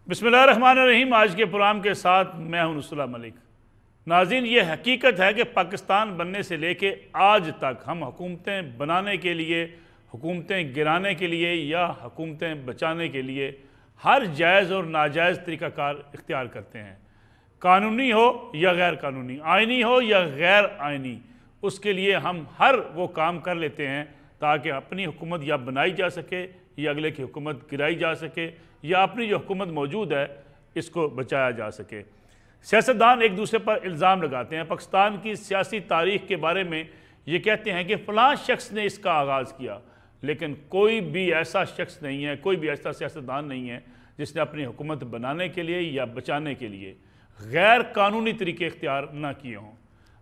बिस्मिल्लाहिर्रहमानिर्रहीम। आज के प्रोग्राम के साथ मैं हूं नुसरत मलिक। नाज़रीन, ये हकीकत है कि पाकिस्तान बनने से लेके आज तक हम हुकूमतें बनाने के लिए, हुकूमतें गिराने के लिए या हुकूमतें बचाने के लिए हर जायज़ और नाजायज़ तरीक़ाकार इख्तियार करते हैं। कानूनी हो या गैर कानूनी, आइनी हो या गैर आइनी, उसके लिए हम हर वो काम कर लेते हैं ताकि अपनी हुकूमत या बनाई जा सके या अगले की हुकूमत गिराई जा सके या अपनी जो हुकूमत मौजूद है इसको बचाया जा सके। सियासतदान एक दूसरे पर इल्ज़ाम लगाते हैं। पाकिस्तान की सियासी तारीख़ के बारे में ये कहते हैं कि फ़लाँ शख्स ने इसका आगाज़ किया, लेकिन कोई भी ऐसा शख्स नहीं है, कोई भी ऐसा सियासतदान नहीं है जिसने अपनी हुकूमत बनाने के लिए या बचाने के लिए गैर कानूनी तरीके इख्तियार ना किए हों।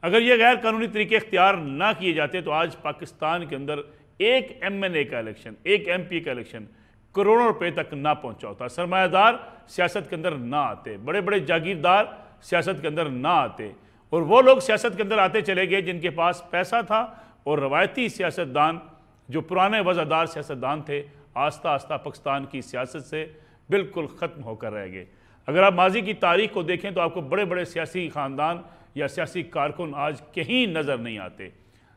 अगर ये गैर कानूनी तरीके इख्तियार ना किए जाते तो आज पाकिस्तान के अंदर एक MNA का इलेक्शन, एक MP का इलेक्शन करोड़ों रुपए तक ना पहुंचा होता, सरमायादार सियासत के अंदर ना आते, बड़े बड़े जागीरदार सियासत के अंदर ना आते, और वो लोग सियासत के अंदर आते चले गए जिनके पास पैसा था, और रवायती सियासतदान जो पुराने वज़ादार सियासतदान थे आस्ता आस्ता पाकिस्तान की सियासत से बिल्कुल ख़त्म होकर रह गए। अगर आप माजी की तारीख़ को देखें तो आपको बड़े बड़े सियासी ख़ानदान या सियासी कारकुन आज कहीं नज़र नहीं आते।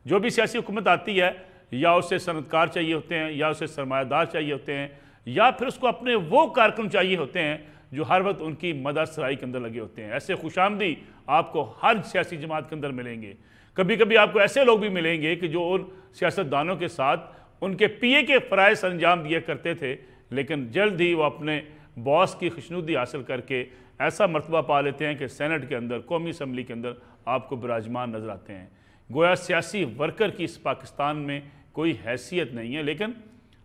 जो भी सियासी हुकूमत आती है या उसे सनतकार चाहिए होते हैं या उसे सरमायादार चाहिए होते हैं या फिर उसको अपने वो कारकुन चाहिए होते हैं जो हर वक्त उनकी मदद सराई के अंदर लगे होते हैं। ऐसे खुशामदी आपको हर सियासी जमात के अंदर मिलेंगे। कभी कभी आपको ऐसे लोग भी मिलेंगे कि जो उन सियासतदानों के साथ उनके PA के फ़राइज़ अंजाम दिया करते थे, लेकिन जल्द ही वो अपने बॉस की खुशनुदी हासिल करके ऐसा मर्तबा पा लेते हैं कि सेनेट के अंदर, कौमी असम्बली के अंदर आपको विराजमान नज़र आते हैं। गोया सियासी वर्कर की इस पाकिस्तान में कोई हैसियत नहीं है, लेकिन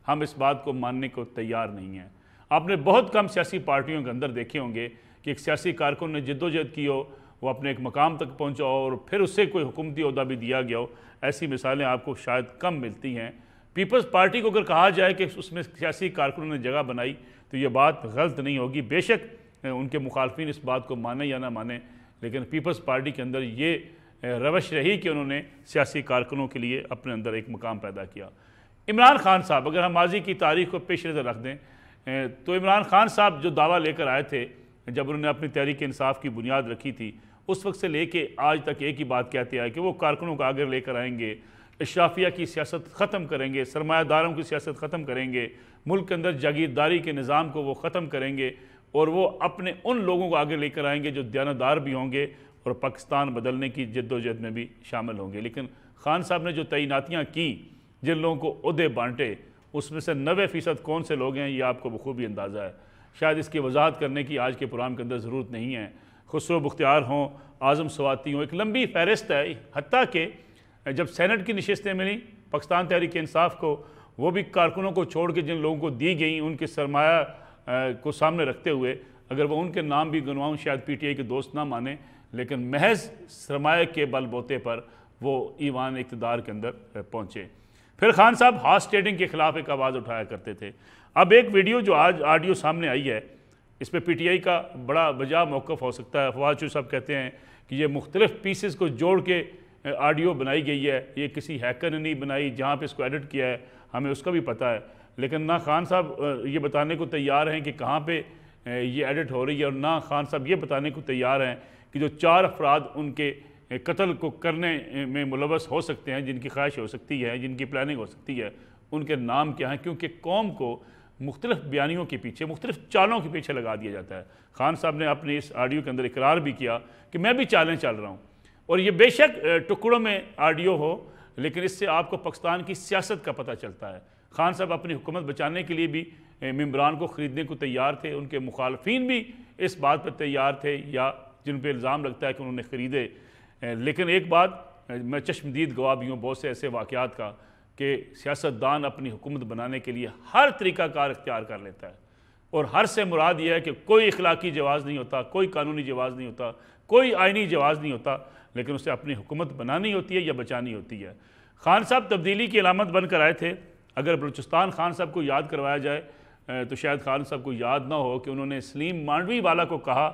हम इस बात को मानने को तैयार नहीं हैं। आपने बहुत कम सियासी पार्टियों के अंदर देखे होंगे कि एक सियासी कारकुन ने जिद्दोजहद की हो, वो अपने एक मकाम तक पहुंचा हो और फिर उससे कोई हुकूमती ओहदा भी दिया गया हो। ऐसी मिसालें आपको शायद कम मिलती हैं। पीपल्स पार्टी को अगर कहा जाए कि उसमें सियासी कारकुनों ने जगह बनाई तो ये बात गलत नहीं होगी। बेशक उनके मुखालफिन इस बात को माने या ना माने, लेकिन पीपल्स पार्टी के अंदर ये रवश रही कि उन्होंने सियासी कारकुनों के लिए अपने अंदर एक मकाम पैदा किया। इमरान खान साहब, अगर हम माजी की तारीख़ को पेश नज़र रख दें तो इमरान खान साहब जो दावा लेकर आए थे जब उन्होंने अपनी तहरीक इंसाफ की बुनियाद रखी थी, उस वक्त से लेके आज तक एक ही बात कहते आए कि वो कारकुनों को आगे लेकर आएंगे, इशराफिया की सियासत ख़त्म करेंगे, सरमायादारों की सियासत ख़त्म करेंगे, मुल्क के अंदर जागीरदारी के निज़ाम को वो ख़त्म करेंगे और वो अपने उन लोगों को आगे लेकर आएंगे जो दयानतदार भी होंगे और पाकिस्तान बदलने की जद्दोजहद में भी शामिल होंगे। लेकिन खान साहब ने जो तैनातियाँ की, जिन लोगों को ओहदे बांटे, उसमें से 90% कौन से लोग हैं ये आपको बखूबी अंदाज़ा है। शायद इसकी वजाहत करने की आज के प्रोग्राम के अंदर ज़रूरत नहीं है। खुसरो बुख्तियार हों, आज़म सवाती हों, एक लंबी फहरिस्त है। हत्ता कि जब सेनेट की नशिस्तें मिली पाकिस्तान तहरीक इंसाफ को, वो भी कारकुनों को छोड़ के जिन लोगों को दी गई उनके सरमाया को सामने रखते हुए, अगर वो उनके नाम भी गिनवाऊँ शायद PTI के दोस्त ना माने, लेकिन महज सरमाए के बलबोते पर वो ईवान इक़्तिदार के अंदर पहुँचे। फिर खान साहब हॉर्स ट्रेडिंग के ख़िलाफ़ एक आवाज़ उठाया करते थे। अब एक वीडियो जो आज ऑडियो सामने आई है, इस पर PTI का बड़ा वजह मौक़िफ़ हो सकता है। फवाद चौधरी साहब कहते हैं कि ये मुख्तलिफ़ पीसेस को जोड़ के ऑडियो बनाई गई है, ये किसी हैकर ने नहीं बनाई, जहाँ पे इसको एडिट किया है हमें उसका भी पता है, लेकिन ना खान साहब ये बताने को तैयार हैं कि कहाँ पे ये एडिट हो रही है, और ना खान साहब ये बताने को तैयार हैं कि जो 4 अफराद उनके कत्ल को करने में मुलवस हो सकते हैं, जिनकी ख्वाहिश हो सकती है, जिनकी प्लानिंग हो सकती है, उनके नाम क्या हैं, क्योंकि कौम को मुख्तलिफ़ बयानियों के पीछे, मुख्तलिफ़ चालों के पीछे लगा दिया जाता है। खान साहब ने अपने इस ऑडियो के अंदर इकरार भी किया कि मैं भी चालें चल रहा हूँ, और ये बेशक टुकड़ों में ऑडियो हो, लेकिन इससे आपको पाकिस्तान की सियासत का पता चलता है। खान साहब अपनी हुकूमत बचाने के लिए भी मेम्बरान को ख़रीदने को तैयार थे, उनके मुखालफिन भी इस बात पर तैयार थे या जिन पर इल्ज़ाम लगता है कि उन्होंने ख़रीदे। लेकिन एक बात मैं चश्मदीद गवाह भी हूँ बहुत से ऐसे वाक़यात का कि सियासतदान अपनी हुकूमत बनाने के लिए हर तरीक़ाकार इख्तियार कर लेता है, और हर से मुराद यह है कि कोई इखलाकी जवाज़ नहीं होता, कोई कानूनी जवाज़ नहीं होता, कोई आइनी जवाज़ नहीं होता, लेकिन उसे अपनी हुकूमत बनानी होती है या बचानी होती है। खान साहब तब्दीली की अलामत बनकर आए थे। अगर बलूचिस्तान खान साहब को याद करवाया जाए तो शायद खान साहब को याद ना हो कि उन्होंने सलीम मांडवी वाला को कहा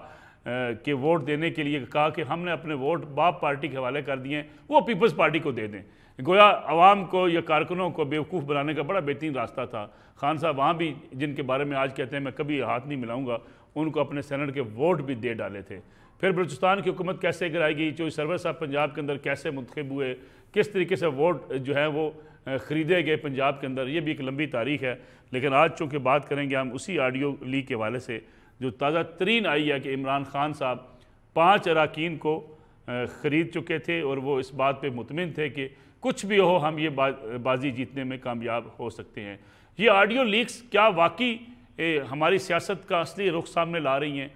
कि वोट देने के लिए कहा कि हमने अपने वोट बाप पार्टी के हवाले कर दिए, वो पीपल्स पार्टी को दे दें। गोया आवाम को या कारकुनों को बेवकूफ़ बनाने का बड़ा बेहतरीन रास्ता था। खान साहब वहाँ भी जिनके बारे में आज कहते हैं मैं कभी हाथ नहीं मिलाऊंगा, उनको अपने सेनेट के वोट भी दे डाले थे। फिर बलूचिस्तान की हुकूमत कैसे गिराएगी, चौधरी सरवर साहब पंजाब के अंदर कैसे मुंतखब हुए, किस तरीके से वोट जो है वो ख़रीदे गए पंजाब के अंदर, ये भी एक लंबी तारीख है। लेकिन आज चूँकि बात करेंगे हम उसी ऑडियो लीक के हवाले से जो ताज़ा तरीन आई है कि इमरान खान साहब 5 अरकान को ख़रीद चुके थे और वो इस बात पे मुतमिन थे कि कुछ भी हो हम ये बाजी जीतने में कामयाब हो सकते हैं। ये ऑडियो लीक्स क्या वाकई हमारी सियासत का असली रुख सामने ला रही हैं?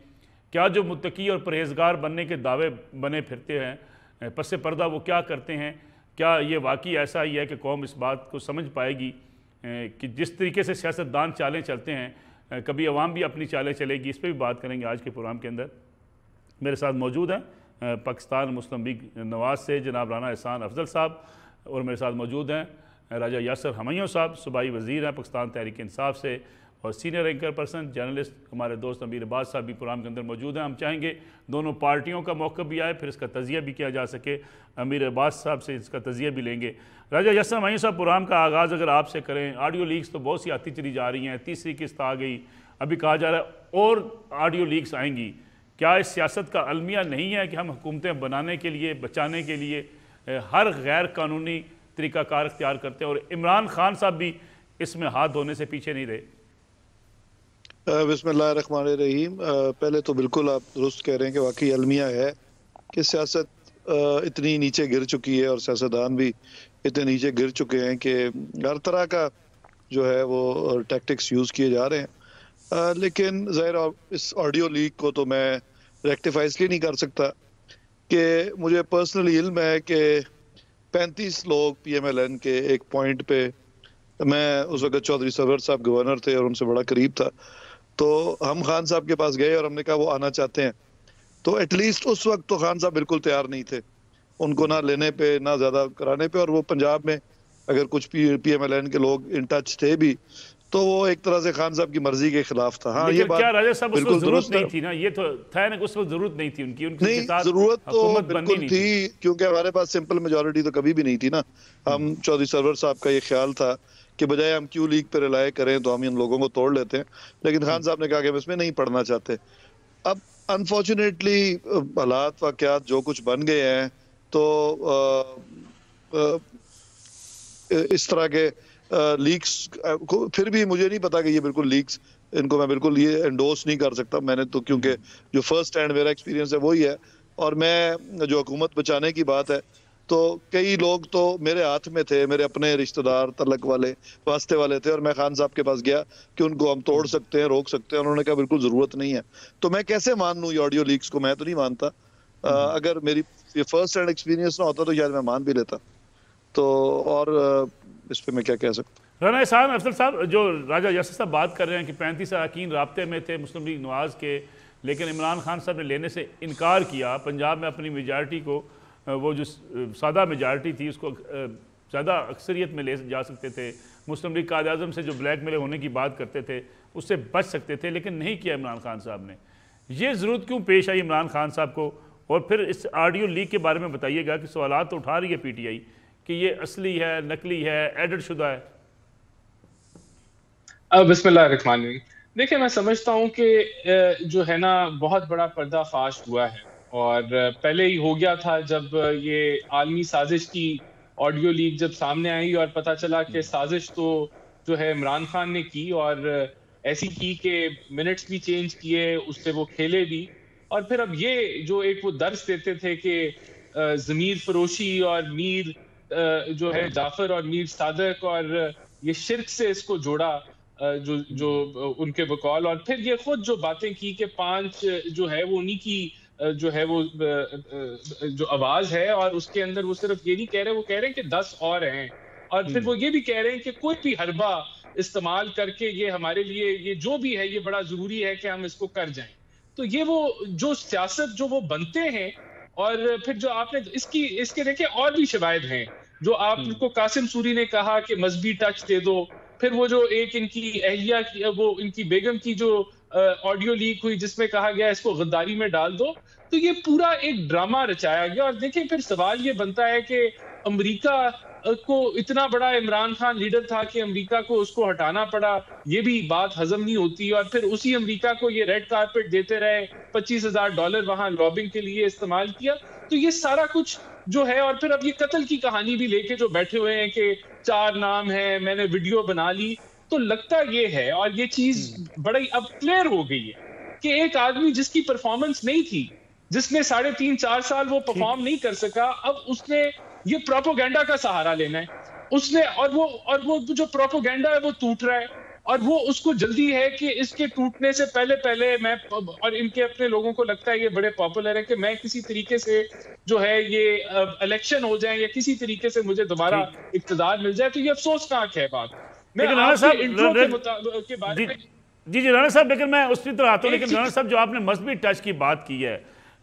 क्या जो मुत्तकी और परहेजगार बनने के दावे बने फिरते हैं पस पर्दा वो क्या करते हैं? क्या ये वाकई ऐसा ही है कि कौम इस बात को समझ पाएगी कि जिस तरीके से सियासतदान चालें चलते हैं कभी अवाम भी अपनी चालें चलेगी? इस पर भी बात करेंगे आज के प्रोग्राम के अंदर। मेरे साथ मौजूद हैं पाकिस्तान मुस्लिम लीग नवाज से जनाब राना एहसान अफजल साहब, और मेरे साथ मौजूद हैं राजा यासर हमैयों साहब, सूबाई वज़ीर हैं पाकिस्तान तहरीक इंसाफ से, और सीनियर एंकर पर्सन जर्नलिस्ट हमारे दोस्त अमीर अब्बास साहब भी प्रोग्राम के अंदर मौजूद हैं। हम चाहेंगे दोनों पार्टियों का मौक़िफ़ भी आए, फिर इसका तज़िया भी किया जा सके। अमीर अब्बास साहब से इसका तज़िया भी लेंगे। राजा यासर हमैयों साहब, प्रोग्राम का आगाज़ अगर आपसे करें, ऑडियो लीक्स तो बहुत सी आती चली जा रही हैं, तीसरी किस्त आ गई, अभी कहा जा रहा है और ऑडियो लीक्स आएंगी। क्या इस सियासत का अलमिया नहीं है कि हम हुकूमतें बनाने के लिए, बचाने के लिए हर गैर कानूनी तरीक़ाकार इख्तियार करते हैं, और इमरान खान साहब भी इसमें हाथ धोने से पीछे नहीं रहे? बिस्मिल्लाहिर्रहमानिर्रहीम। पहले तो बिल्कुल आप दुरुस्त कह रहे हैं कि वाकई अलमिया है कि सियासत इतनी नीचे गिर चुकी है और सियासतदान भी इतने नीचे गिर चुके हैं कि हर तरह का जो है वो टैक्टिक्स यूज़ किए जा रहे हैं। लेकिन ज़ाहिर इस ऑडियो लीक को तो मैं रेक्टिफाई इसलिए नहीं कर सकता कि मुझे पर्सनली इल्म है कि 35 लोग PMLN के एक पॉइंट पे, मैं उस वक्त चौधरी सरवर साहब गवर्नर थे और उनसे बड़ा करीब था, तो हम खान साहब के पास गए और हमने कहा वो आना चाहते हैं। तो एटलीस्ट उस वक्त तो खान साहब बिल्कुल तैयार नहीं थे, उनको ना लेने पे ना ज़्यादा कराने पे, और वो पंजाब में अगर कुछ PMLN के लोग इन टच थे भी तो वो एक तरह से खान साहब की मर्जी के खिलाफ था। हाँ, ये बात क्या राजा साहब बिल्कुल जरूरत नहीं थी ना, ये तो था ना, उस वक्त जरूरत नहीं थी उनकी नहीं, जरूरत तो बिल्कुल थी क्योंकि हमारे पास सिंपल मेजोरिटी तो कभी भी नहीं थी ना। हम चौधरी सरवर साहब का ये ख्याल था कि बजाय हम क्यू लीग पे रिलाय करें तो हम इन लोगों को तोड़ लेते हैं, लेकिन खान साहब ने कहा कि हम इसमें नहीं पढ़ना चाहते। अब अनफॉर्चुनेटली हालात वाकयात जो कुछ बन गए हैं तो इस तरह के लीक्स को फिर भी मुझे नहीं पता कि ये बिल्कुल लीक्स, इनको मैं बिल्कुल ये एंडोर्स नहीं कर सकता मैंने तो, क्योंकि जो फर्स्ट हैंड मेरा एक्सपीरियंस है वही है। और मैं जो हुकूमत बचाने की बात है तो कई लोग तो मेरे हाथ में थे, मेरे अपने रिश्तेदार तलक वाले वास्ते वाले थे, और मैं खान साहब के पास गया कि उनको हम तोड़ सकते हैं, रोक सकते हैं, उन्होंने कहा बिल्कुल जरूरत नहीं है। तो मैं कैसे मान लूँ ये ऑडियो लीक्स को? मैं तो नहीं मानता। अगर मेरी ये फर्स्ट हैंड एक्सपीरियंस ना होता तो शायद मैं मान भी लेता। तो और इस पे मैं क्या कह सकता हूँ। राना एहसान अफजल साहब, जो राजा यासर साहब बात कर रहे हैं कि 35 अरकान राब्ते में थे मुस्लिम लीग नवाज के, लेकिन इमरान खान साहब ने लेने से इनकार किया। पंजाब में अपनी मेजॉरिटी को, वो जो सादा मेजॉरिटी थी उसको ज़्यादा अक्सरियत में ले जा सकते थे, मुस्लिम लीग कायद आज़म से जो ब्लैक मेल होने की बात करते थे उससे बच सकते थे, लेकिन नहीं किया इमरान खान साहब ने। ये ज़रूरत क्यों पेश आई इमरान खान साहब को? और फिर इस ऑडियो लीक के बारे में बताइएगा कि सवालात तो उठा रही है PTI कि ये असली है, नकली है, एडिट शुदा है। बिस्मिल्लाहिर्रहमानिर्रहीम। देखिए, मैं समझता हूँ कि जो है ना बहुत बड़ा पर्दाफाश हुआ है, और पहले ही हो गया था जब ये आलमी साजिश की ऑडियो लीक जब सामने आई और पता चला कि साजिश तो जो है इमरान खान ने की, और ऐसी की कि मिनट्स भी चेंज किए, उससे वो खेले भी। और फिर अब ये जो एक वो दर्ज देते थे कि ज़मीर फरोशी और मीर जो है जाफर और मीर सादक, और ये शिर्क से इसको जोड़ा जो उनके बकौल, और फिर ये खुद जो बातें की कि 5 जो है वो उन्हीं की जो है वो जो आवाज है, और उसके अंदर वो सिर्फ ये नहीं कह रहे, वो कह रहे हैं कि 10 और हैं, और फिर वो ये भी कह रहे हैं कि कोई भी हरबा इस्तेमाल करके ये हमारे लिए ये जो भी है ये बड़ा जरूरी है कि हम इसको कर जाएं। तो ये वो जो सियासत जो वो बनते हैं, और फिर जो आपने इसके देखिए और भी शवाहिद हैं जो आपको कासिम सूरी ने कहा कि मजहबी टच दे दो, फिर वो जो एक इनकी अहलिया की, वो इनकी बेगम की जो ऑडियो लीक हुई जिसमें कहा गया इसको गद्दारी में डाल दो। तो ये पूरा एक ड्रामा रचाया गया। और देखिए फिर सवाल ये बनता है कि अमेरिका को इतना बड़ा इमरान खान लीडर था कि अमेरिका को उसको हटाना पड़ा, ये भी बात हजम नहीं होती। और फिर उसी अमेरिका को ये रेड कारपेट देते रहे, $25,000 वहां लॉबिंग के लिए इस्तेमाल किया। तो ये सारा कुछ जो है, और फिर अब ये कत्ल की कहानी भी लेके जो बैठे हुए हैं कि 4 नाम है, मैंने वीडियो बना ली, तो लगता ये है, और ये चीज बड़ी अब क्लियर हो गई है कि एक आदमी जिसकी परफॉर्मेंस नहीं थी, जिसने 3.5-4 साल वो परफॉर्म नहीं कर सका, अब उसने ये प्रोपोगेंडा का सहारा लेना है उसने, और वो जो प्रोपोगेंडा है वो टूट रहा है, और वो उसको जल्दी है कि इसके टूटने से पहले मैं, और इनके अपने लोगों को लगता है ये बड़े पॉपुलर है कि मैं किसी तरीके से जो है ये इलेक्शन हो जाए या किसी तरीके से मुझे दोबारा इक्तदार मिल जाए। तो ये अफसोसनाक है बात। मैं आपके इंट्रो के बारे में जी राणा साहब, लेकिन मैं उसी तरह आता हूँ। लेकिन राणा साहब, जो आपने मजहबी टच की बात की है,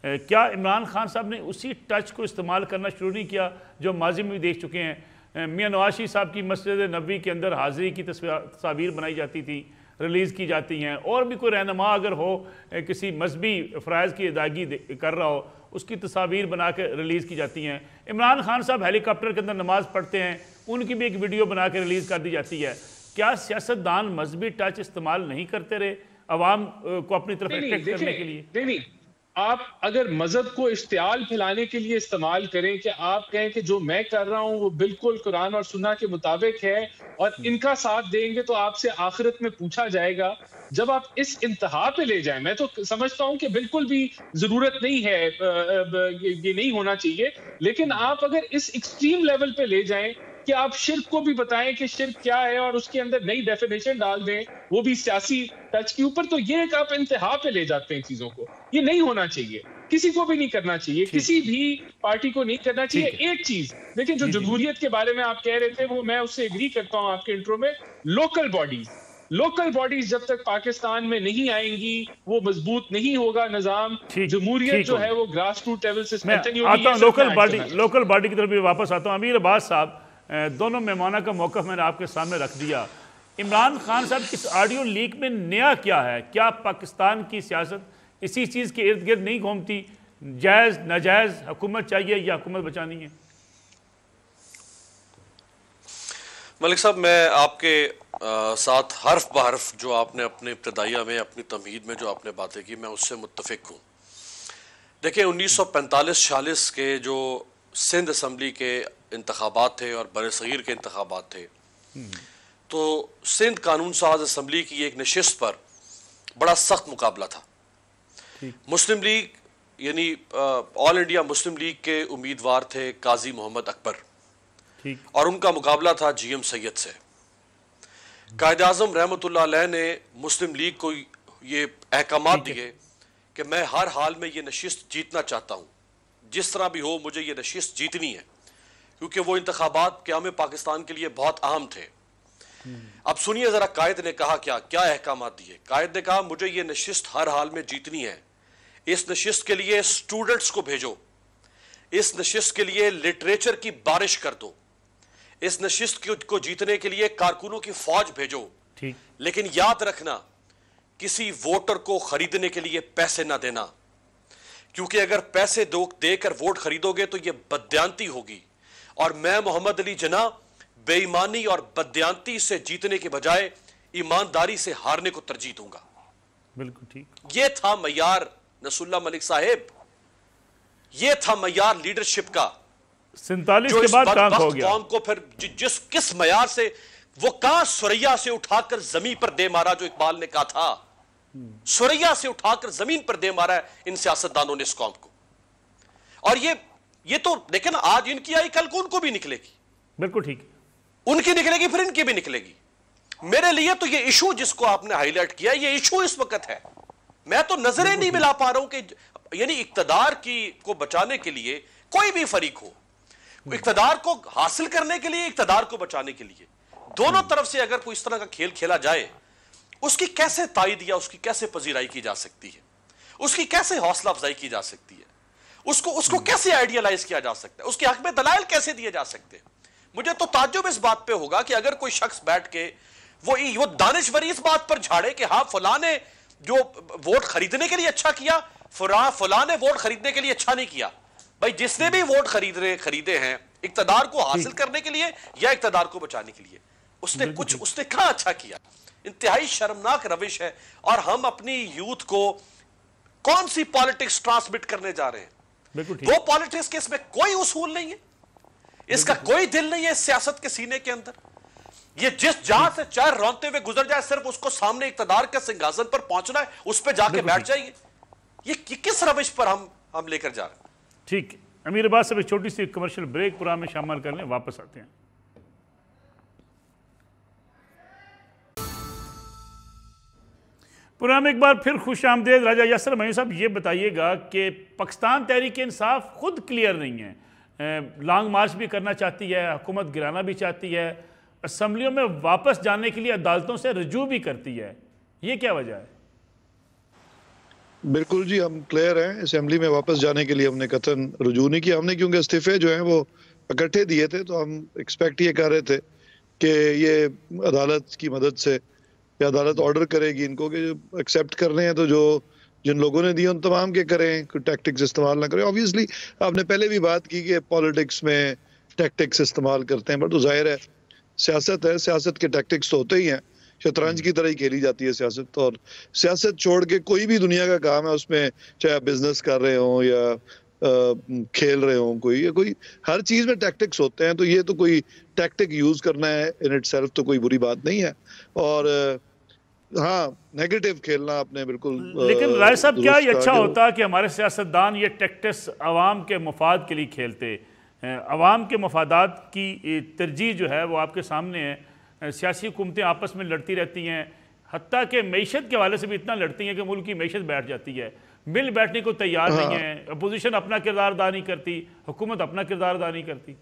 क्या इमरान खान साहब ने उसी टच को इस्तेमाल करना शुरू नहीं किया जो माजी में भी देख चुके हैं? मियां नवाज शरीफ साहब की मस्जिद नबी के अंदर हाज़िरी की तस्वीर बनाई जाती थी, रिलीज़ की जाती हैं, और भी कोई रहनुमा अगर हो किसी मजहबी फ़राइज़ की अदायगी कर रहा हो, उसकी तस्वीर बना के रिलीज़ की जाती हैं। इमरान खान साहब हेलीकॉप्टर के अंदर नमाज़ पढ़ते हैं, उनकी भी एक वीडियो बना के रिलीज़ कर दी जाती है। क्या सियासतदान मजहबी टच इस्तेमाल नहीं करते रहे अवाम को अपनी तरफ अट्रैक्ट करने के लिए? नहीं, आप अगर मजहब को इश्तियाल फैलाने के लिए इस्तेमाल करें कि आप कहें कि जो मैं कर रहा हूं वो बिल्कुल कुरान और सुन्ना के मुताबिक है और इनका साथ देंगे तो आपसे आखिरत में पूछा जाएगा, जब आप इस इंतहा पे ले जाएं, मैं तो समझता हूं कि बिल्कुल भी जरूरत नहीं है, ये नहीं होना चाहिए, लेकिन आप अगर इस एक्सट्रीम लेवल पे ले जाएं कि आप शिर्क को भी बताएं कि शिर्क क्या है और उसके अंदर नई डेफिनेशन डाल दें, वो भी सियासी टच के ऊपर, तो ये एक आप इंतहा पे ले जाते हैं चीजों को। ये नहीं होना चाहिए, किसी को भी नहीं करना चाहिए, किसी भी पार्टी को नहीं करना चाहिए। एक चीज देखिए, जो जमहूरियत के बारे में आप कह रहे थे, वो मैं उससे एग्री करता हूं आपके इंट्रो में। लोकल बॉडीज जब तक पाकिस्तान में नहीं आएंगी, वो मजबूत नहीं होगा निजाम। जमहूरियत जो है वो ग्रास रूट लेवल से स्ट्रेंथन होगी। लोकल बॉडी की तरफ भी वापस आता हूं। अमीर अब्बास साहब, दोनों मेहमानों का मौक़िफ़ मैंने आपके सामने रख दिया। इमरान खान साहब, इस ऑडियो लीक में नया क्या है? क्या पाकिस्तान की सियासत इसी चीज़ के इर्द गिर्द नहीं घूमती? जायज़ नाजायज़ हुकूमत चाहिए या हुकूमत बचानी है? मलिक साहब, मैं आपके साथ हर्फ बहर्फ जो आपने अपने इब्तदाइया में, अपनी तमहीद में जो आपने बातें की, मैं उससे मुत्तफिक हूँ। देखिए, 1945-46 के जो सिंध असम्बली के इंतखाबात थे और बरसगीर के इंतखाबात थे, तो सिंध कानून साज असम्बली की एक नशिस्त पर बड़ा सख्त मुकाबला था। मुस्लिम लीग यानी ऑल इंडिया मुस्लिम लीग के उम्मीदवार थे काजी मोहम्मद अकबर, और उनका मुकाबला था GM सैयद से। कायद आज़म रहमतुल्लाह अलैह ने मुस्लिम लीग को ये अहकामात दिए कि मैं हर हाल में ये नशिस्त जीतना चाहता हूँ, जिस तरह भी हो मुझे ये नशिस्त जीतनी है, क्योंकि वो इंतखाबात क़याम पाकिस्तान के लिए बहुत अहम थे। अब सुनिए जरा, कायद ने कहा क्या अहकामात दिए। कायद ने कहा, मुझे ये नशिस्त हर हाल में जीतनी है, इस नशिस्त के लिए स्टूडेंट्स को भेजो, इस नशिस्त के लिए लिटरेचर की बारिश कर दो, इस नशिस्त को जीतने के लिए कारकुनों की फौज भेजो, लेकिन याद रखना किसी वोटर को खरीदने के लिए पैसे ना देना, क्योंकि अगर पैसे देकर वोट खरीदोगे तो यह बदयांती होगी, और मैं मोहम्मद अली जिन्ना बेईमानी और बदयांती से जीतने के बजाय ईमानदारी से हारने को तरजीह दूंगा। बिल्कुल ठीक। यह था मयार नसरुल्लाह मलिक साहेब, यह था मयार लीडरशिप का। 47 के बाद काम हो गया। कौम को फिर किस मयार से वो कहां सुरैया से उठाकर जमीन पर दे मारा, जो इकबाल ने कहा था, सुरैया से उठाकर जमीन पर दे मारा है इन सियासतदानों ने इस कौम को। और ये तो देखें ना, आज इनकी आई कल को उनको भी निकलेगी। बिल्कुल ठीक। उनकी निकलेगी फिर इनकी भी निकलेगी। मेरे लिए तो ये इशू जिसको आपने हाईलाइट किया, ये इशू इस वक्त है, मैं तो नजरें नहीं मिला पा रहा हूं कि यानी इक्तदार को बचाने के लिए कोई भी फरीक हो, इक्तदार को हासिल करने के लिए, इक्तदार को बचाने के लिए, दोनों तरफ से अगर कोई इस तरह का खेल खेला जाए, उसकी कैसे तायद या उसकी कैसे पजीराई की जा सकती है, उसकी कैसे हौसला अफजाई की जा सकती है, उसको कैसे आइडियलाइज किया जा सकता है, उसके हक में दलाइल कैसे दिए जा सकते हैं। मुझे तो ताज्जुब इस बात पे होगा कि अगर कोई शख्स बैठ के वो दानिशवरी इस बात पर झाड़े कि हाँ फलां ने जो वोट खरीदने के लिए अच्छा किया, फलां ने वोट खरीदने के लिए अच्छा नहीं किया। भाई जिसने भी वोट खरीदे हैं इक्तदार को हासिल करने के लिए या इक्तदार को बचाने के लिए? उसने कहां अच्छा किया? इंतहाई शर्मनाक रविश है। और हम अपनी यूथ को कौन सी पॉलिटिक्स ट्रांसमिट करने जा रहे हैं? वो पॉलिटिक्स के इसमें कोई उसूल नहीं है, इसका कोई दिल नहीं है सियासत के सीने के अंदर। ये जिस जहां से चाहे रौंदते हुए गुजर जाए, सिर्फ उसको सामने इक्तदार के सिंहासन पर पहुंचना है, उस पर जाके बैठ जाइए। ये किस रविश पर हम लेकर जा रहे हैं? ठीक, अमीर अब्बास साहब एक छोटी सी कमर्शियल ब्रेक प्रोग्राम में शामिल कर लें, वापस आते हैं। प्रोग्राम एक बार फिर खुश आमदेद। राजा यासर मयूं साहब, ये बताइएगा कि पाकिस्तान तहरीक इंसाफ खुद क्लियर नहीं है, लॉन्ग मार्च भी करना चाहती है, हुकूमत गिराना भी चाहती है, असम्बलियों में वापस जाने के लिए अदालतों से रजू भी करती है, ये क्या वजह है? बिल्कुल जी, हम क्लियर हैं, असेंबली में वापस जाने के लिए हमने कतन रुजू नहीं किया हमने, क्योंकि इस्तीफे जो हैं वो इकट्ठे दिए थे, तो हम एक्सपेक्ट ये कर रहे थे कि ये अदालत की मदद से या अदालत ऑर्डर करेगी इनको कि एक्सेप्ट करने हैं तो जो जिन लोगों ने दिए उन तमाम के करें, कोई टैक्टिक्स इस्तेमाल ना करें। ऑब्वियसली आपने पहले भी बात की कि पॉलिटिक्स में टैक्टिक्स इस्तेमाल करते हैं, बट तो जाहिर है सियासत है, सियासत के टैक्टिक्स तो होते ही हैं, शतरंज की तरह ही खेली जाती है सियासत। और सियासत छोड़ के कोई भी दुनिया का काम है, उसमें चाहे आप बिजनेस कर रहे हो या खेल रहे हो, कोई हर चीज में टैक्टिक्स होते हैं। तो ये तो कोई टैक्टिक यूज करना है इन इटसेल्फ तो कोई बुरी बात नहीं है। और हाँ, नेगेटिव खेलना आपने बिल्कुल, लेकिन राय साहब क्या ये अच्छा होता कि हमारे सियासतदान ये टैक्टिक्स अवाम के मफाद के लिए खेलते? अवाम के मफादात की तरजीह जो है वो आपके सामने है। सियासी हुकूमतें आपस में लड़ती रहती हैं, हत्ता कि मईशत के हवाले से भी इतना लड़ती हैं कि मुल्क की मईशत बैठ जाती है, मिल बैठने को तैयार नहीं है, अपोजिशन अपना किरदार अदा नहीं करती, हुकूमत अपना किरदार अदा नहीं करती।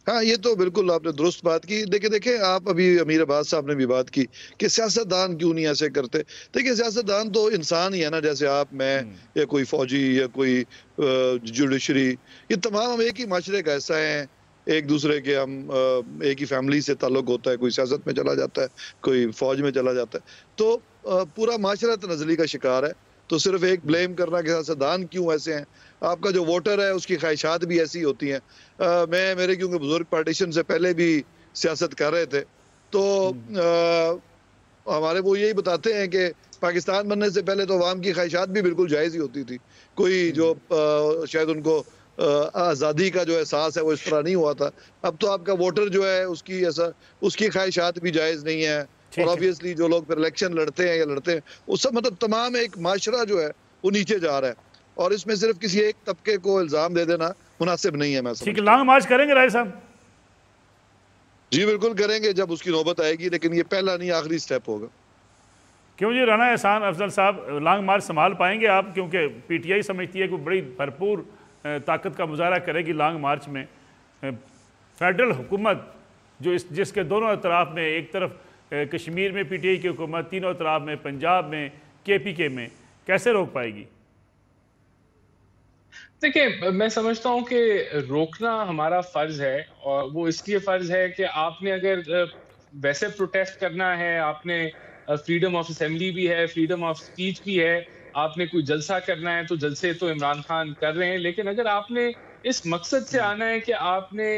हाँ, ये तो बिल्कुल आपने दुरुस्त बात की। देखिए आप अभी अमीर अब्बास साहब ने भी बात की कि सियासतदान क्यों नहीं ऐसे करते। देखिए सियासतदान तो इंसान ही है ना, जैसे आप, मैं या कोई फौजी या कोई जुडिशरी, ये तमाम हम एक ही माशरे का हिस्सा हैं, एक दूसरे के हम एक ही फैमिली से ताल्लुक होता है, कोई सियासत में चला जाता है, कोई फौज में चला जाता है, तो पूरा माशरा तनज़ली का शिकार है। तो सिर्फ एक ब्लेम करना कि सियासतदान क्यों ऐसे हैं, आपका जो वोटर है उसकी ख्वाहिशात भी ऐसी होती हैं। मेरे क्योंकि बुजुर्ग पार्टीशन से पहले भी सियासत कर रहे थे, तो हमारे वो यही बताते हैं कि पाकिस्तान बनने से पहले तो अवाम की ख्वाहिशात भी बिल्कुल जायज़ ही होती थी। कोई जो शायद उनको आज़ादी का जो एहसास है वो इस तरह नहीं हुआ था। अब तो आपका वोटर जो है उसकी ख्वाहिशात भी जायज़ नहीं है। और ऑब्वियसली जो लोग फिर इलेक्शन लड़ते हैं उस सब, मतलब तमाम एक माशरा जो है वो नीचे जा रहा है, और इसमें सिर्फ किसी एक तबके को इल्जाम दे देना मुनासिब नहीं है। मैं ठीक है, लॉन्ग मार्च करेंगे राय साहब? जी बिल्कुल करेंगे, जब उसकी नौबत आएगी, लेकिन ये पहला नहीं आखिरी स्टेप होगा। क्यों जी राना एहसान अफजल साहब, लॉन्ग मार्च संभाल पाएंगे आप? क्योंकि पीटीआई समझती है कि बड़ी भरपूर ताकत का मुजाहरा करेगी लॉन्ग मार्च में। फेडरल हुकूमत जो जिसके दोनों अतराफ में, एक तरफ कश्मीर में पीटीआई की हुकूमत, तीनों अतराफ में पंजाब में केपीके में, कैसे रोक पाएगी? देखिए, मैं समझता हूँ कि रोकना हमारा फर्ज है, और वो इसलिए फर्ज है कि आपने अगर वैसे प्रोटेस्ट करना है, आपने फ्रीडम ऑफ असेंबली भी है, फ्रीडम ऑफ स्पीच भी है, आपने कोई जलसा करना है तो जलसे तो इमरान खान कर रहे हैं। लेकिन अगर आपने इस मकसद से आना है कि आपने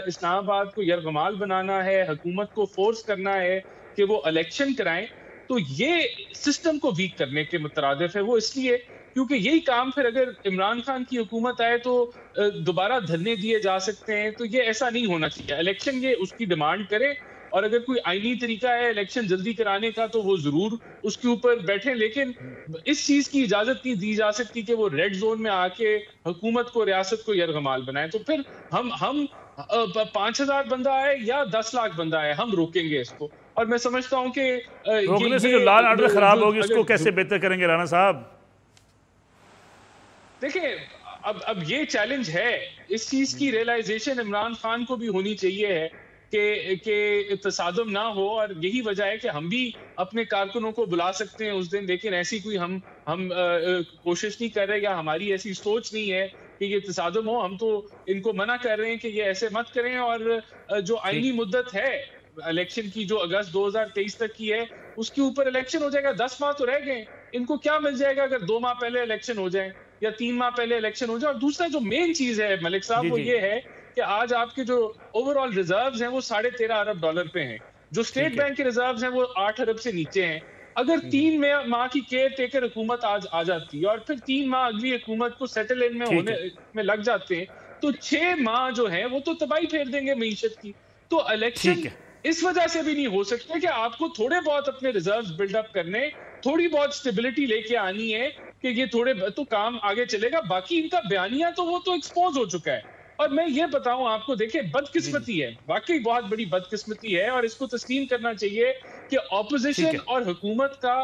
इस्लामाबाद को यरगमाल बनाना है, हुकूमत को फोर्स करना है कि वो इलेक्शन कराएं, तो ये सिस्टम को वीक करने के मुतरादिफ है। वो इसलिए क्योंकि यही काम फिर अगर इमरान खान की हुकूमत आए तो दोबारा धरने दिए जा सकते हैं। तो ये ऐसा नहीं होना चाहिए। इलेक्शन ये उसकी डिमांड करे, और अगर कोई आईनी तरीका है इलेक्शन जल्दी कराने का तो वो जरूर उसके ऊपर बैठे, लेकिन इस चीज की इजाजत नहीं दी जा सकती कि वो रेड जोन में आके हुकूमत को, रियासत को यरगमाल बनाए। तो फिर हम 5,000 बंदा आए या 10 लाख बंदा आए, हम रोकेंगे इसको। और मैं समझता हूँ कि रोकने से जो लॉ एंड ऑर्डर खराब होगी उसको कैसे बेहतर करेंगे राणा साहब? देखिए, अब ये चैलेंज है, इस चीज की रियलाइजेशन इमरान खान को भी होनी चाहिए है कि तसादुम ना हो। और यही वजह है कि हम भी अपने कारकुनों को बुला सकते हैं उस दिन, लेकिन ऐसी कोई हम कोशिश नहीं कर रहे, या हमारी ऐसी सोच नहीं है कि ये तसादुम हो। हम तो इनको मना कर रहे हैं कि ये ऐसे मत करें। और जो आईनी मुद्दत है इलेक्शन की, जो अगस्त 2023 तक की है, उसके ऊपर इलेक्शन हो जाएगा। 10 माह तो रह गए, इनको क्या मिल जाएगा अगर 2 माह पहले इलेक्शन हो जाए या 3 माह पहले इलेक्शन हो जाए। और दूसरा जो मेन चीज है मलिक साहब, वो ये है कि आज आपके जो ओवरऑल रिजर्व्स हैं वो $13.5 अरब पे हैं, जो स्टेट बैंक के रिजर्व्स हैं वो 8 अरब से नीचे हैं। अगर 3 माह की केयर टेकर हुकूमत आज आ जाती है और फिर 3 माह अगली हुकूमत को सेटल इन में होने में लग जाते हैं, तो 6 माह जो है वो तो तबाही फेर देंगे मईशत की। तो इलेक्शन इस वजह से भी नहीं हो सकते कि आपको थोड़े बहुत अपने रिजर्व्स बिल्डअप करने, थोड़ी बहुत स्टेबिलिटी लेके आनी है कि ये थोड़े तो काम आगे चलेगा। बाकी इनका बयानिया तो वो तो एक्सपोज हो चुका है। और मैं ये बताऊं आपको, देखिए बदकिस्मती है, वाकई बहुत बड़ी बदकिस्मती है और इसको तस्लीम करना चाहिए कि ऑपोजिशन और हुकूमत का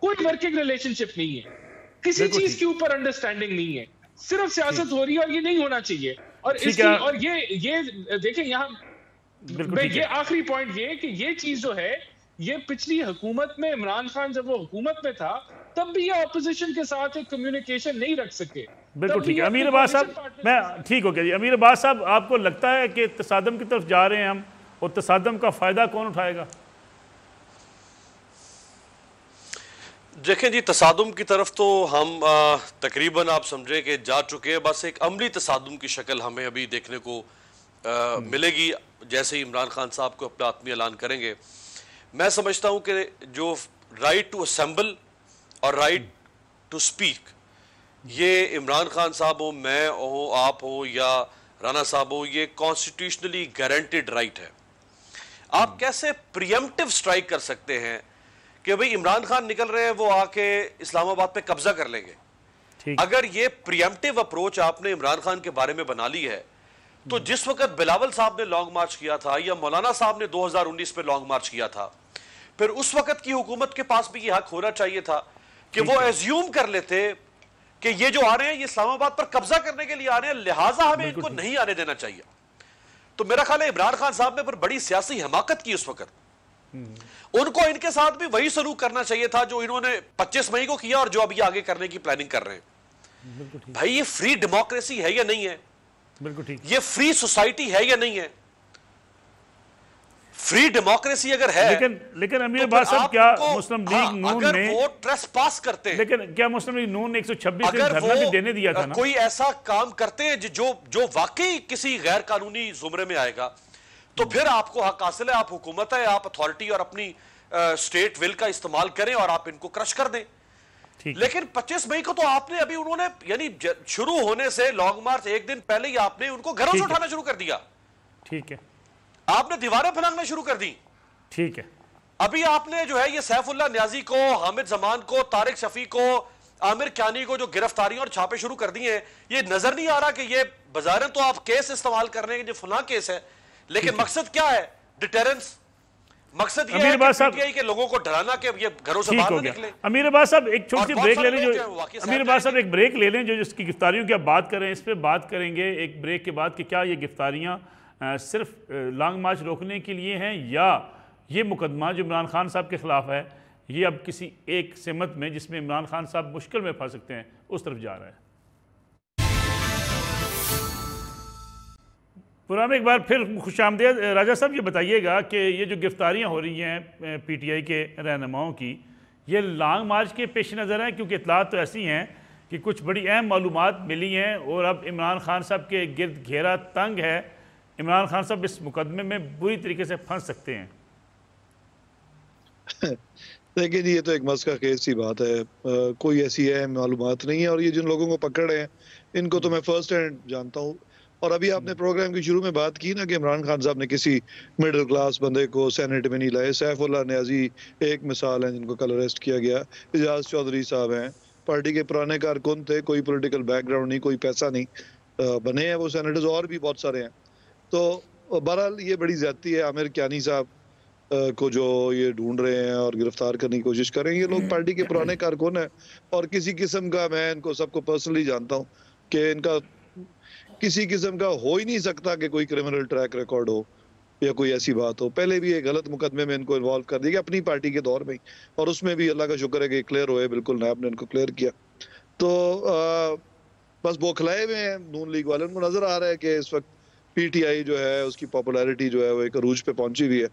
कोई वर्किंग रिलेशनशिप नहीं है, किसी चीज के ऊपर अंडरस्टैंडिंग नहीं है, सिर्फ सियासत हो रही है और ये नहीं होना चाहिए। और इसकी और ये देखिए यहाँ ये आखिरी पॉइंट ये कि ये चीज जो है ये पिछली हुकूमत में इमरान खान जब वो हुकूमत में था तब भी ये ऑपोजिशन के साथ एक कम्युनिकेशन नहीं रख सके। बिल्कुल ठीक है अमीर अब्बास साहब, मैं ठीक हो गया जी। अमीर अब्बास साहब, आपको लगता है कि तसादम की तरफ जा रहे हैं हम, और तसादम का फ़ायदा कौन उठाएगा? देखें जी, तसादुम की तरफ तो हम तकरीबन आप समझे कि जा चुके हैं। बस एक अमली तसादुम की शक्ल हमें अभी देखने को मिलेगी जैसे ही इमरान खान साहब को अपना आत्मी ऐलान करेंगे। मैं समझता हूं कि जो राइट टू असेंबल और राइट टू स्पीक, ये इमरान खान साहब हो, मैं हो, आप हो या राना साहब हो, ये कॉन्स्टिट्यूशनली गारंटेड राइट है। आप कैसे प्रियम्पटिव स्ट्राइक कर सकते हैं कि भाई इमरान खान निकल रहे हैं, वो आके इस्लामाबाद पे कब्जा कर लेंगे। अगर ये प्रियम्पटिव अप्रोच आपने इमरान खान के बारे में बना ली है, तो जिस वक्त बिलावल साहब ने लॉन्ग मार्च किया था या मौलाना साहब ने 2019 में लॉन्ग मार्च किया था, फिर उस वक्त की हुकूमत के पास भी ये हक होना चाहिए था कि वो एज्यूम कर लेते कि ये जो आ रहे हैं ये इस्लामाबाद पर कब्जा करने के लिए आ रहे हैं, लिहाजा हमें इनको नहीं आने देना चाहिए। तो मेरा ख्याल है इमरान खान साहब ने पर बड़ी सियासी हमाकत की उस वक्त। उनको इनके साथ भी वही सलूक करना चाहिए था जो इन्होंने 25 मई को किया और जो अभी आगे करने की प्लानिंग कर रहे हैं। भाई ये फ्री डेमोक्रेसी है या नहीं है? बिल्कुल ठीक। ये फ्री सोसाइटी है या नहीं है? फ्री डेमोक्रेसी अगर है, लेकिन अमीर अब्बास साहब, क्या मुस्लिम लीग नून ने वो ट्रेस पास करते हैं, लेकिन क्या मुस्लिम लीग नून ने 126 दिन धरना भी देने दिया था ना? कोई ऐसा काम करते हैं जो वाकई किसी गैर कानूनी जुमरे में आएगा, तो फिर आपको हक हासिल है, आप हुकूमत है, आप अथॉरिटी और अपनी स्टेट विल का इस्तेमाल करें और आप इनको क्रश कर दें। लेकिन 25 मई को तो आपने अभी उन्होंने यानी शुरू होने से लॉन्ग मार्च एक दिन पहले ही आपने उनको घरों से उठाना शुरू कर दिया। ठीक है, आपने दीवारें फलांगना शुरू कर दी। ठीक है, अभी आपने जो है ये सैफुल्लाह न्याजी को, हामिद जमान को, तारिक शफी को, आमिर क्यानी को जो गिरफ्तारियां और छापे शुरू कर दिए हैं, ये नजर नहीं आ रहा कि ये बाजारन तो आप केस इस्तेमाल कर रहे हैं जो फलां केस है, लेकिन मकसद क्या है? डिटेरेंस। मकसद ये है कि के लोगों को डराना कि ये घरों से बाहर ना निकले। अमीर अब्बास साहब एक छोटी सी ब्रेक ले लें, जो अमीर अब्बास साहब एक ब्रेक ले लें, जो जिसकी गिरफ्तारियों की आप बात कर रहे हैं इस पर बात करेंगे एक ब्रेक के बाद कि क्या ये गिरफ्तारियां सिर्फ लॉन्ग मार्च रोकने के लिए हैं या ये मुकदमा जो इमरान खान साहब के खिलाफ है ये अब किसी एक सिमत में जिसमें इमरान खान साहब मुश्किल में फंस सकते हैं उस तरफ जा रहा है। पुराना एक बार फिर खुशामदीद। राजा साहब ये बताइएगा कि ये जो गिरफ्तारियां हो रही हैं पीटीआई के रहनुमाओं की, ये लॉन्ग मार्च के पेश नज़र हैं, क्योंकि इतलात तो ऐसी हैं कि कुछ बड़ी अहम मालूमात मिली हैं और अब इमरान खान साहब के गिरद घेरा तंग है, इमरान खान साहब इस मुकदमे में बुरी तरीके से फंस सकते हैं। लेकिन ये तो एक मस्का केस की बात है, कोई ऐसी अहम मालूमात नहीं है और ये जिन लोगों को पकड़ हैं इनको तो मैं फर्स्ट हैंड जानता हूँ। और अभी आपने प्रोग्राम की शुरू में बात की ना कि इमरान खान साहब ने किसी मिडिल क्लास बंदे को सेनेट में नहीं लाए। सैफुल्लाह न्याजी एक मिसाल है जिनको कल अरेस्ट किया गया। इजाज चौधरी साहब हैं, पार्टी के पुराने कारकुन थे, कोई पॉलिटिकल बैकग्राउंड नहीं, कोई पैसा नहीं, बने हैं वो सेनेटर्स, और भी बहुत सारे हैं। तो बहरहाल ये बड़ी ज्यादती है। आमिर क्यानी साहब को जो ये ढूंढ रहे हैं और गिरफ्तार करने की कोशिश कर रहे हैं, ये लोग पार्टी के पुराने कारकुन हैं और किसी किस्म का, मैं इनको सबको पर्सनली जानता हूँ कि इनका किसी किस्म का हो ही नहीं सकता कि कोई क्रिमिनल ट्रैक रिकॉर्ड हो या कोई ऐसी बात हो। पहले भी एक गलत मुकदमे में इनको इन्वॉल्व कर दिया अपनी पार्टी के दौर में, और उसमें भी अल्लाह का शुक्र है कि क्लियर हुए, बिल्कुल नायब ने इनको क्लियर किया। तो बस बौखलाए हुए हैं नून लीग वाले। उनको नजर आ रहा है कि इस वक्त पीटीआई जो है उसकी पॉपुलैरिटी जो है वो एक अरूज पे पहुंची हुई है।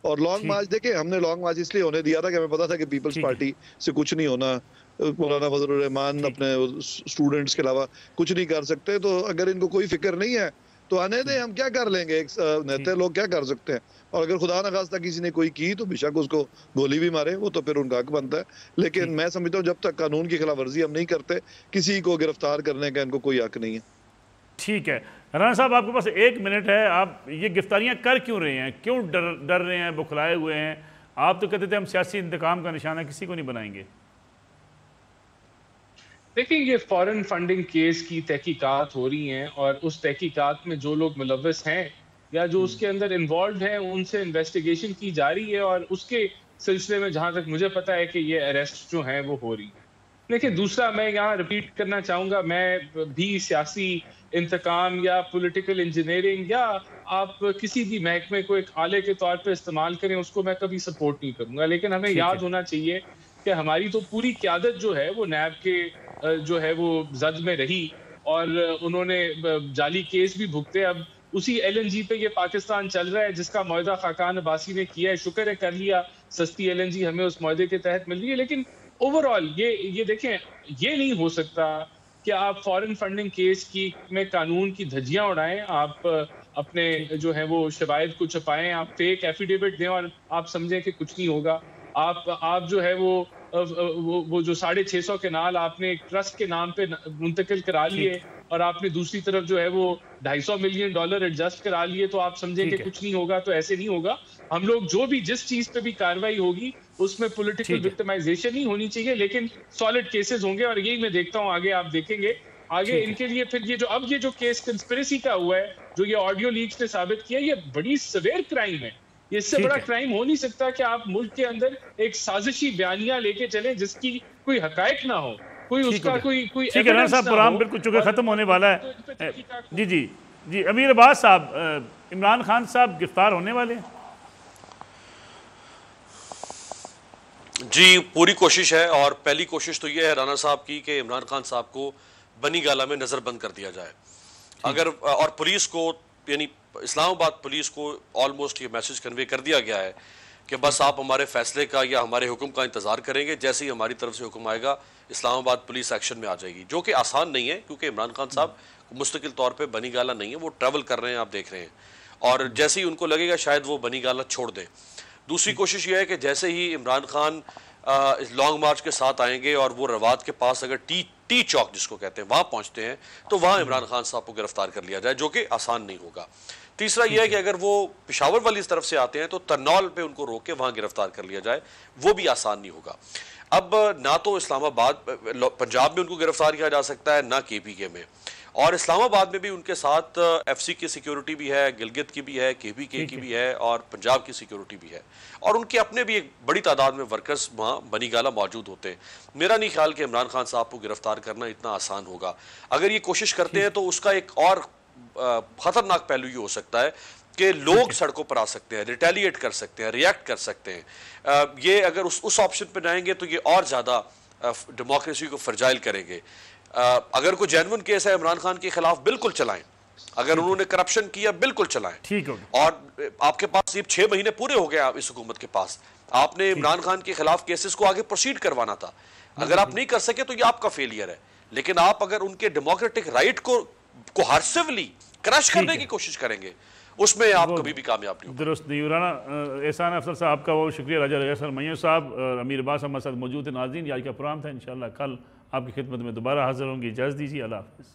और लॉन्ग मार्च देखें, हमने लॉन्ग मार्च इसलिए होने दिया था कि हमें पता था कि पीपल्स पार्टी से कुछ नहीं होना, मौलाना फजलुर रहमान अपने स्टूडेंट्स के अलावा कुछ नहीं कर सकते। तो अगर इनको कोई फिक्र नहीं है तो आने दें, हम क्या कर लेंगे, एक नेता लोग क्या कर सकते हैं। और अगर खुदा न खास्ता किसी ने कोई की तो बेशक उसको गोली भी मारे, वो तो फिर उनका हक बनता है। लेकिन मैं समझता हूँ जब तक कानून की खिलाफ वर्जी हम नहीं करते, किसी को गिरफ्तार करने का इनको कोई हक नहीं है। ठीक है राणा साहब, आपके पास 1 मिनट है। आप ये गिरफ्तारियां कर क्यों रहे हैं, क्यों डर रहे हैं, बुखलाए हुए हैं? आप तो कहते थे हम सियासी इंतकाम का निशाना किसी को नहीं बनाएंगे। देखिए, ये फॉरेन फंडिंग केस की तहकीकात हो रही हैं और उस तहकीकात में जो लोग मुलव्वस हैं या जो उसके अंदर इन्वॉल्व हैं उनसे इन्वेस्टिगेशन की जा रही है और उसके सिलसिले में जहां तक मुझे पता है कि ये अरेस्ट जो हैं वो हो रही है। देखिए, दूसरा मैं यहाँ रिपीट करना चाहूंगा, मैं भी सियासी इंतकाम या पॉलिटिकल इंजीनियरिंग या आप किसी भी महकमे को एक आले के तौर पर इस्तेमाल करें, उसको मैं कभी सपोर्ट नहीं करूंगा। लेकिन हमें याद होना चाहिए कि हमारी तो पूरी क़यादत जो है वो नैब के जो है वो जद में रही और उन्होंने जाली केस भी भुगते। अब उसी LNG पे ये पाकिस्तान चल रहा है जिसका मुआहदा खाकान अब्बासी ने किया है। शुक्र है कर लिया, सस्ती LNG हमें उस मुआहदे के तहत मिल रही है। लेकिन ओवरऑल ये देखें, ये नहीं हो सकता कि आप फॉरेन फंडिंग केस की में कानून की धज्जियां उड़ाएं, आप अपने जो है वो शवाहिद को छुपाएं, आप फेक एफिडेविट दें और आप समझें कि कुछ नहीं होगा। आप जो है वो जो 650 केनाल आपने एक ट्रस्ट के नाम पे मुंतकिल करा लिए और आपने दूसरी तरफ जो है वो $250 मिलियन एडजस्ट करा लिए, तो आप समझें कि कुछ नहीं होगा। तो ऐसे नहीं होगा। हम लोग जो भी जिस चीज पे भी कार्रवाई होगी उसमें पॉलिटिकल विक्टिमाइजेशन ही होनी चाहिए, लेकिन सॉलिड केसेस होंगे। और यही मैं देखता हूँ आगे, आप देखेंगे आगे इनके लिए फिर ये जो केस कंस्पिरेसी का हुआ है, जो ये ऑडियो लीक्स ने साबित किया, ये बड़ी सवेर क्राइम है। इससे बड़ा क्राइम हो नहीं सकता कि आप मुल्क के अंदर एक साजिशी बयानिया लेके चले जिसकी कोई हकायक ना हो, कोई उसका कोई ठीक है। राणा साहब, प्रोग्राम बिल्कुल चूंकि खत्म होने वाला है। जी अमीर अब्बास साहब, इमरान खान साहब गिरफ्तार होने वाले हैं? जी, पूरी कोशिश है और पहली कोशिश तो यह है राणा साहब की कि इमरान खान साहब को बनी गाला में नजरबंद कर दिया जाए। अगर और पुलिस को, यानी इस्लामाबाद पुलिस को ऑलमोस्ट ये मैसेज कन्वे कर दिया गया है कि बस आप हमारे फैसले का या हमारे हुक्म का इंतजार करेंगे, जैसे ही हमारी तरफ से हुक्म आएगा इस्लामाबाद पुलिस एक्शन में आ जाएगी। जो कि आसान नहीं है क्योंकि इमरान खान साहब मुस्तकिल तौर पे बनी गाला नहीं है, वो ट्रैवल कर रहे हैं, आप देख रहे हैं। और जैसे ही उनको लगेगा शायद वो बनी गाला छोड़ दें। दूसरी कोशिश ये है कि जैसे ही इमरान खान लॉन्ग मार्च के साथ आएंगे और वो रवात के पास अगर टी चौक जिसको कहते हैं वहां पहुंचते हैं तो वहां इमरान खान साहब को गिरफ्तार कर लिया जाए, जो कि आसान नहीं होगा। तीसरा यह है कि अगर वो पेशावर वाली तरफ से आते हैं तो तरनौल पे उनको रोक के वहां गिरफ्तार कर लिया जाए, वो भी आसान नहीं होगा। अब ना तो इस्लामाबाद पंजाब में उनको गिरफ्तार किया जा सकता है, ना KPK में, और इस्लामाबाद में भी उनके साथ FC की सिक्योरिटी भी है, गिलगित की भी है, KPK की भी है और पंजाब की सिक्योरिटी भी है, और उनके अपने भी एक बड़ी तादाद में वर्कर्स वहाँ बनी गाला मौजूद होते हैं। मेरा नहीं ख्याल कि इमरान खान साहब को गिरफ्तार करना इतना आसान होगा। अगर ये कोशिश करते हैं तो उसका एक और खतरनाक पहलू ये हो सकता है कि लोग सड़कों पर आ सकते हैं, रिटेलिएट कर सकते हैं, रिएक्ट कर सकते हैं। ये अगर उस ऑप्शन पर जाएंगे तो ये और ज़्यादा डेमोक्रेसी को फ्रजाइल करेंगे। अगर कोई जेन्युइन केस है इमरान खान के खिलाफ, बिल्कुल चलाएं। अगर उन्होंने करप्शन किया, बिल्कुल चलाएं। ठीक है। और आपके पास ये 6 महीने पूरे हो गए इस हुकूमत के पास, आपने इमरान खान के खिलाफ केसेस को आगे प्रोसीड करवाना था। अगर आप नहीं कर सके तो ये आपका फेलियर है, लेकिन आप अगर उनके डेमोक्रेटिक राइट को कोहर्सिवली क्रश करने की कोशिश करेंगे, उसमें आप कभी भी कामयाब नहीं। दुरुस्त नहीं। राना एहसान अफसर साहब का बहुत शुक्रिया, राजा रजा मैय्यर साहब और अमीर अब्बास हमारे साथ मौजूद है। नाज़रीन, आज का प्रोग्राम था, इंशाअल्लाह कल आपकी खिदमत में दोबारा हाजिर होंगी। इजाज़त दीजिए, अल्लाह हाफ़िज़।